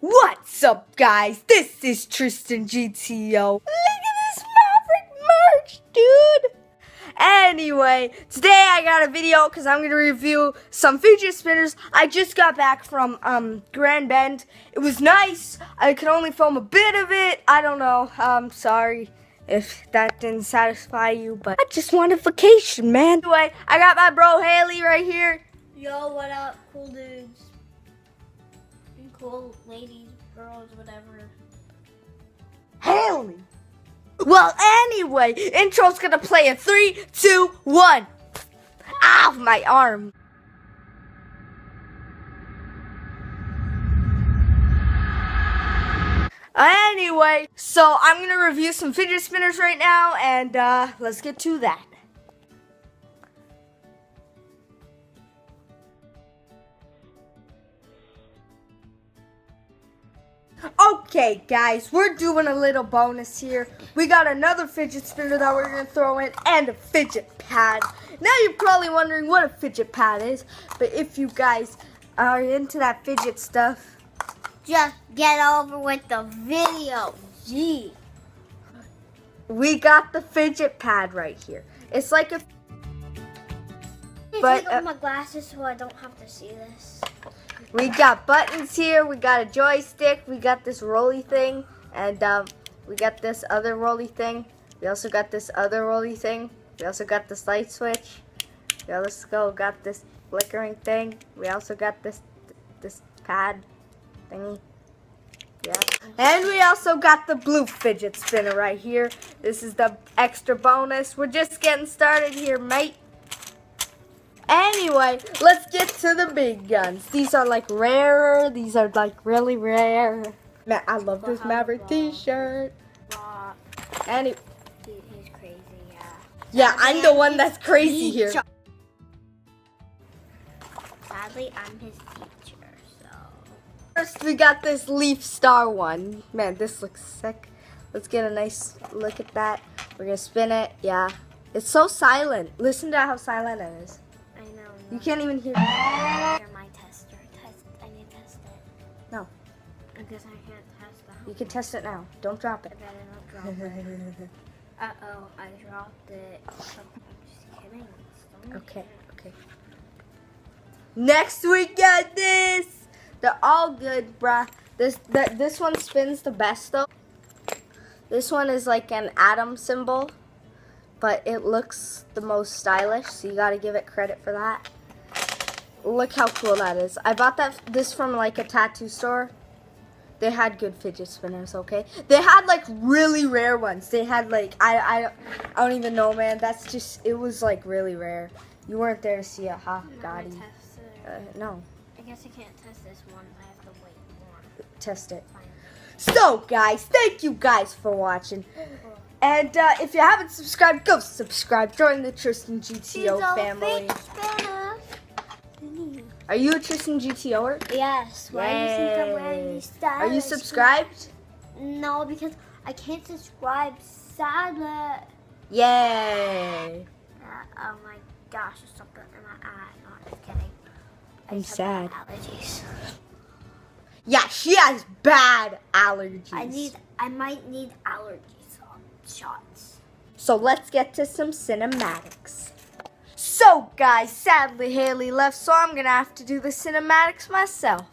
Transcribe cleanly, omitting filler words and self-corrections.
What's up, guys? This is Tristan G.T.O. Look at this Maverick merch, dude! Anyway, today I got a video because I'm going to review some fidget spinners. I just got back from Grand Bend. It was nice. I could only film a bit of it. I don't know. Sorry if that didn't satisfy you, but I just wanted vacation, man. Anyway, I got my bro Haley right here. Yo, what up, cool dudes? And cool ladies, girls, whatever. Haley! Well, anyway, intro's gonna play in 3, 2, 1. Ow, my arm. Anyway, so I'm gonna review some fidget spinners right now, and let's get to that. Okay, guys, we're doing a little bonus here. We got another fidget spinner that we're going to throw in and a fidget pad. Now you're probably wondering what a fidget pad is, but if you guys are into that fidget stuff, Just get over with the video. Gee. we got the fidget pad right here. It's like a... But, take off my glasses so I don't have to see this. We got buttons here, we got a joystick, we got this rolly thing, and we got this other rolly thing. We also got this other rolly thing. We also got this light switch. We also got this flickering thing. We also got this pad thingy. Yeah. And we also got the blue fidget spinner right here. This is the extra bonus. We're just getting started here, mate. Anyway, let's get to the big guns. These are like rarer. These are like really rare. Man, I love this Maverick t-shirt. Anyway. He's crazy, yeah. Yeah, I'm the one that's crazy here. Sadly, I'm his teacher, so. First, we got this Leaf Star one. Man, this looks sick. Let's get a nice look at that. We're gonna spin it. Yeah. It's so silent. Listen to how silent it is. You can't even hear me. You're my tester. I need to test it. No. Because I can't test it. You can test it now. Don't drop it. I better not drop it. Uh-oh, I dropped it. I'm just kidding. Okay. Next we got this. They're all good, bruh. This one spins the best though. This one is like an atom symbol, but it looks the most stylish, so you gotta give it credit for that. Look how cool that is. I bought this from like a tattoo store. They had good fidget spinners, okay? They had like really rare ones. They had like, I don't even know, man. That's just, it was like really rare. You weren't there to see it, huh, Gotti? No. I guess I can't test this one. I have to wait more. Test it. Fine. So, guys, thank you guys for watching. And if you haven't subscribed, go subscribe. Join the Tristan G.T.O family. Are you a Tristan G.T.O-er? Yes. Why do you think I'm wearing these stylish? Are you subscribed? No, because I can't subscribe. Sadly. Yay. Oh my gosh, there's something in my eye. No, I'm just kidding. I'm sad. Allergies. Yeah, she has bad allergies. I might need allergy shots. So let's get to some cinematics. So guys, sadly Haley left, so I'm gonna have to do the cinematics myself.